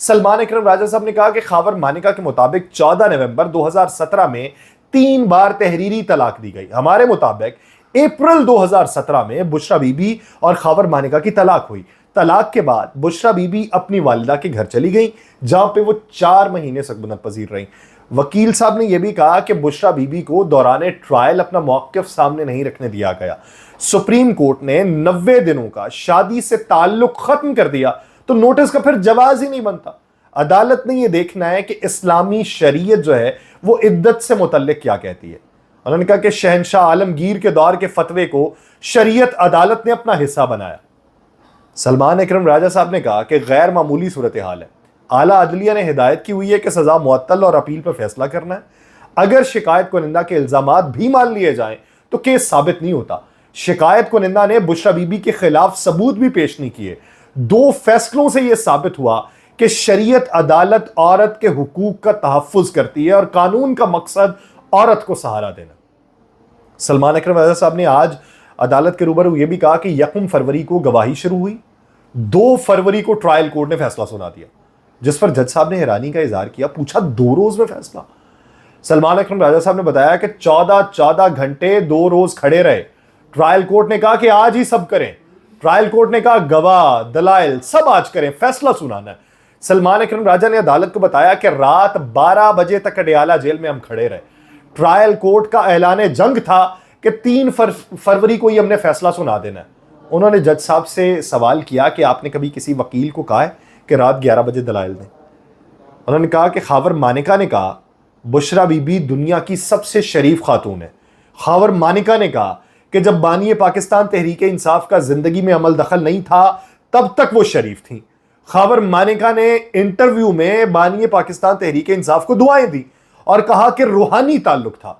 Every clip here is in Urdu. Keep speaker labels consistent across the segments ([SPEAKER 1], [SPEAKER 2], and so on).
[SPEAKER 1] سلمان اکرم راجہ صاحب نے کہا کہ خاور مانیکا کے مطابق 14 نومبر 2017 میں 3 بار تحریری طلاق دی گئی. ہمارے مطابق اپریل 2017 میں بشرا بی بی اور خاور مانیکا کی طلاق ہوئی. طلاق کے بعد بشرا بی بی اپنی والدہ کے گھر چلی گئیں جہاں پہ وہ 4 مہینے سکونت پذیر رہیں. وکیل صاحب نے یہ بھی کہا کہ بشرا بی بی کو دوران ٹرائل اپنا موقف سامنے نہیں رکھنے دیا گیا. سپریم کورٹ نے 90 دنوں کا شادی سے تعلق ختم کر دیا تو نوٹس کا پھر جواز ہی نہیں بنتا. عدالت نے یہ دیکھنا ہے کہ اسلامی شریعت جو ہے وہ عدت سے متعلق کیا کہتی ہے. انہوں نے کہا کہ شہنشاہ عالمگیر کے دور کے فتوے کو شریعت عدالت نے اپنا حصہ بنایا. سلمان اکرم راجہ صاحب نے کہا کہ غیر معمولی صورتحال ہے. اعلیٰ عدلیہ نے ہدایت کی ہوئی ہے کہ سزا معطل اور اپیل پر فیصلہ کرنا ہے. اگر شکایت کنندہ کے الزامات بھی مان لیے جائیں تو کیس ثابت نہیں ہوتا. شکایت کنندہ نے بشرا بی بی کے خلاف ثبوت بھی پیش نہیں کیے. 2 فیصلوں سے یہ ثابت ہوا کہ شریعت عدالت عورت کے حقوق کا تحفظ کرتی ہے اور قانون کا مقصد عورت کو سہارا دینا. سلمان اکرم راجہ صاحب نے آج عدالت کے روبرو یہ بھی کہا کہ 1 فروری کو گواہی شروع ہوئی. 2 فروری کو ٹرائل کورٹ نے فیصلہ سنا دیا, جس پر جج صاحب نے حیرانی کا اظہار کیا. پوچھا 2 روز میں فیصلہ؟ سلمان اکرم راجہ صاحب نے بتایا کہ 14 گھنٹے 2 روز کھڑے رہے. ٹرائل کورٹ نے کہا کہ آج ہی سب کریں. ٹرائل کورٹ نے کہا گواہ دلائل سب آج کریں, فیصلہ سنانا ہے. سلمان اکرم راجہ نے عدالت کو بتایا کہ رات 12 بجے تک اڈیالہ جیل میں ہم کھڑے رہے. ٹرائل کورٹ کا اعلان جنگ تھا کہ 3 فروری کو ہی ہم نے فیصلہ سنا دینا ہے. انہوں نے جج صاحب سے سوال کیا کہ آپ نے کبھی کسی وکیل کو کہا ہے کہ رات 11 بجے دلائل دیں؟ انہوں نے کہا کہ خاور مانیکا نے کہا بشرا بی بی دنیا کی سب سے شریف خاتون ہے. خاور مانیکا نے کہا کہ جب بانی پاکستان تحریک انصاف کا زندگی میں عمل دخل نہیں تھا تب تک وہ شریف تھیں. خاور مانیکا نے انٹرویو میں بانی پاکستان تحریک انصاف کو دعائیں دی اور کہا کہ روحانی تعلق تھا.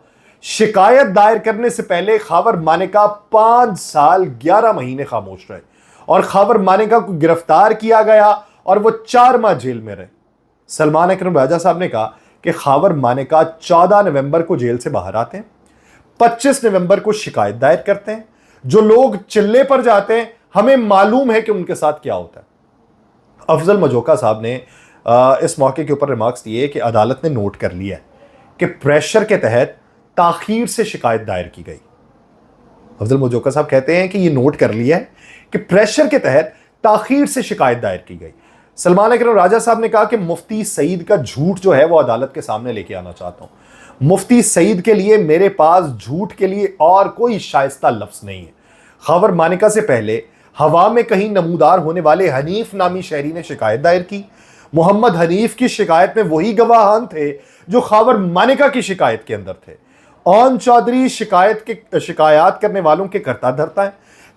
[SPEAKER 1] شکایت دائر کرنے سے پہلے خاور مانیکا 5 سال 11 مہینے خاموش رہے اور خاور مانیکا کو گرفتار کیا گیا اور وہ 4 ماہ جیل میں رہے. سلمان اکرم راجہ صاحب نے کہا کہ خاور مانیکا 14 نومبر کو جیل سے باہر آتے ہیں, 25 نومبر کو شکایت دائر کرتے ہیں. جو لوگ چلے پر جاتے ہیں ہمیں معلوم ہے کہ ان کے ساتھ کیا ہوتا ہے. افضل مجوکا صاحب نے اس موقع کے اوپر ریمارکس دیے کہ عدالت نے نوٹ کر لیا ہے کہ پریشر کے تحت تاخیر سے شکایت دائر کی گئی. افضل مجوکا صاحب کہتے ہیں کہ یہ نوٹ کر لیا ہے کہ پریشر کے تحت تاخیر سے شکایت دائر کی گئی. سلمان اکرم راجہ صاحب نے کہا کہ مفتی سعید کا جھوٹ جو ہے وہ عدالت کے سامنے لے کے آنا چاہتا ہوں. مفتی سعید کے لیے میرے پاس جھوٹ کے لیے اور کوئی شائستہ لفظ نہیں ہے. خاور مانیکا سے پہلے ہوا میں کہیں نمودار ہونے والے حنیف نامی شہری نے شکایت دائر کی. محمد حنیف کی شکایت میں وہی گواہان تھے جو خاور مانیکا کی شکایت کے اندر تھے. اون چودھری شکایات کرنے والوں کے کرتا دھرتا ہے.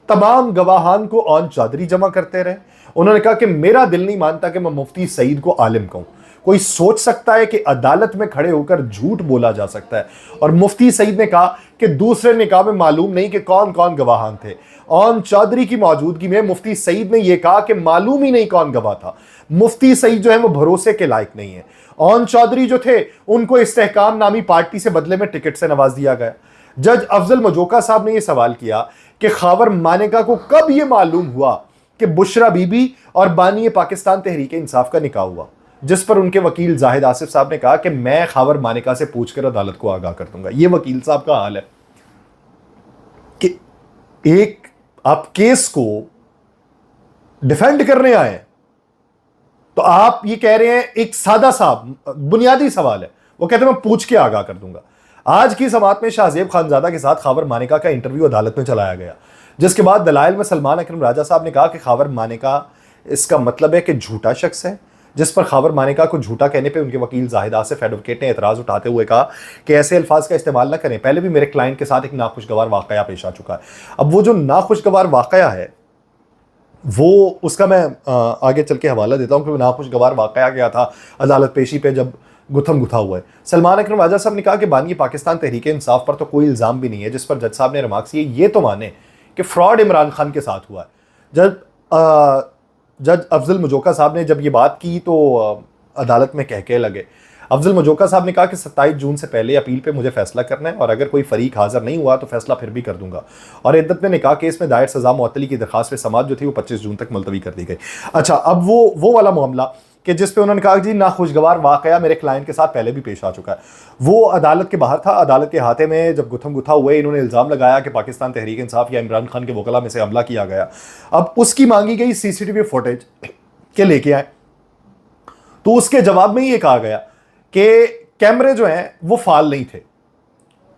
[SPEAKER 1] تمام گواہان کو اون چودھری جمع کرتے رہے. انہوں نے کہا کہ میرا دل نہیں مانتا کہ میں مفتی سعید کو عالم کہوں. کوئی سوچ سکتا ہے کہ عدالت میں کھڑے ہو کر جھوٹ بولا جا سکتا ہے؟ اور مفتی سعید نے کہا کہ دوسرے نکاح میں معلوم نہیں کہ کون کون گواہان تھے. اون چودھری کی موجودگی میں مفتی سعید نے یہ کہا کہ معلوم ہی نہیں کون گواہ تھا. مفتی سعید جو ہے وہ بھروسے کے لائق نہیں ہے. اون چودھری جو تھے ان کو استحکام نامی پارٹی سے بدلے میں ٹکٹ سے نواز دیا گیا. جج افضل مجوکا صاحب نے یہ سوال کیا کہ خاور مانیکا کو کب یہ معلوم ہوا کہ بشرا بی بی اور بانی پاکستان تحریک انصاف کا نکاح ہوا؟ جس پر ان کے وکیل زاہد آصف صاحب نے کہا کہ میں خاور مانیکا سے پوچھ کر عدالت کو آگاہ کر دوں گا. یہ وکیل صاحب کا حال ہے کہ ایک آپ کیس کو ڈیفینڈ کرنے آئے ہیں تو آپ یہ کہہ رہے ہیں ایک سادہ سا بنیادی سوال ہے, وہ کہتے ہیں میں پوچھ کے آگاہ کر دوں گا. آج کی سماعت میں شاہ زیب خانزادہ کے ساتھ خاور مانیکا کا انٹرویو عدالت میں چلایا گیا, جس کے بعد دلائل میں سلمان اکرم راجہ صاحب نے کہا کہ خاور مانیکا اس کا مطلب ہے کہ جھوٹا شخص ہے. جس پر خاور مانیکا کو جھوٹا کہنے پہ ان کے وکیل زاہد آصف ایڈوکیٹ نے اعتراض اٹھاتے ہوئے کہا کہ ایسے الفاظ کا استعمال نہ کریں, پہلے بھی میرے کلائنٹ کے ساتھ ایک ناخوشگوار واقعہ پیش آ چکا ہے. اب وہ جو ناخوشگوار واقعہ ہے وہ اس کا میں آگے چل کے حوالہ دیتا ہوں کہ وہ ناخوشگوار واقعہ کیا تھا عدالت پیشی پہ جب گتھم گتھا ہوا ہے. سلمان اکرم راجہ صاحب نے کہا کہ بانی پاکستان تحریک انصاف پر تو کوئی الزام بھی نہیں ہے, جس پر جج صاحب نے ریمارکس یہ تو مانے کہ فراڈ عمران خان کے ساتھ ہوا ہے. جج افضل مجوکا صاحب نے جب یہ بات کی تو عدالت میں کہہ لگے. افضل مجوکا صاحب نے کہا کہ 27 جون سے پہلے اپیل پہ مجھے فیصلہ کرنا ہے اور اگر کوئی فریق حاضر نہیں ہوا تو فیصلہ پھر بھی کر دوں گا. اور عدت میں نکاح کیس میں دائر سزا معطلی کی درخواست پہ سماعت جو تھی وہ 25 جون تک ملتوی کر دی گئی. اچھا, اب وہ والا معاملہ کہ جس پہ انہوں نے کہا جی ناخوشگوار واقعہ میرے کلائنٹ کے ساتھ پہلے بھی پیش آ چکا ہے. وہ عدالت کے باہر تھا, عدالت کے احاطے میں جب گتھم گتھا ہوئے انہوں نے الزام لگایا کہ پاکستان تحریک انصاف یا عمران خان کے وکلاء میں سے حملہ کیا گیا. اب اس کی مانگی گئی سی سی ٹی وی فوٹیج کے لے کے آئے, تو اس کے جواب میں یہ کہا گیا کہ کیمرے جو ہیں وہ فعال نہیں تھے,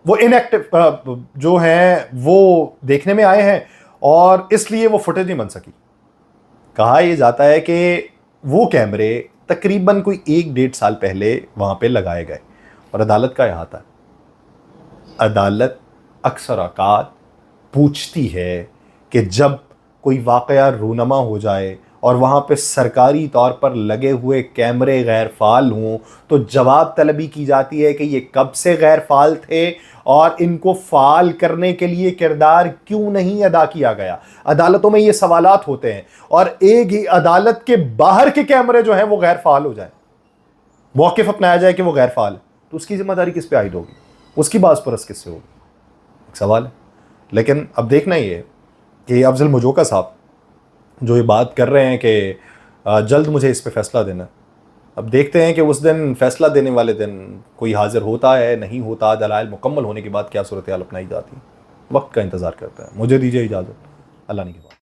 [SPEAKER 1] وہ انیکٹیو جو ہیں وہ دیکھنے میں آئے ہیں اور اس لیے وہ فوٹیج نہیں بن سکی. کہا یہ جاتا ہے کہ وہ کیمرے تقریباً کوئی 1-1.5 سال پہلے وہاں پہ لگائے گئے, اور عدالت کا احاطہ ہے. عدالت اکثر اوقات پوچھتی ہے کہ جب کوئی واقعہ رونما ہو جائے اور وہاں پہ سرکاری طور پر لگے ہوئے کیمرے غیر فعال ہوں تو جواب طلبی کی جاتی ہے کہ یہ کب سے غیر فعال تھے اور ان کو فعال کرنے کے لیے کردار کیوں نہیں ادا کیا گیا. عدالتوں میں یہ سوالات ہوتے ہیں, اور ایک ہی عدالت کے باہر کے کیمرے جو ہیں وہ غیر فعال ہو جائیں, موقف اپنایا جائے کہ وہ غیر فعال ہے, تو اس کی ذمہ داری کس پہ عائد ہوگی, اس کی باز پرس کس سے ہوگی, ایک سوال ہے. لیکن اب دیکھنا یہ ہے کہ افضل مجوکا صاحب جو یہ بات کر رہے ہیں کہ جلد مجھے اس پہ فیصلہ دینا, اب دیکھتے ہیں کہ اس دن فیصلہ دینے والے دن کوئی حاضر ہوتا ہے نہیں ہوتا, دلائل مکمل ہونے کے بعد کیا صورتحال اپنائی جاتی ہے, وقت کا انتظار کرتا ہے. مجھے دیجیے اجازت, اللہ نے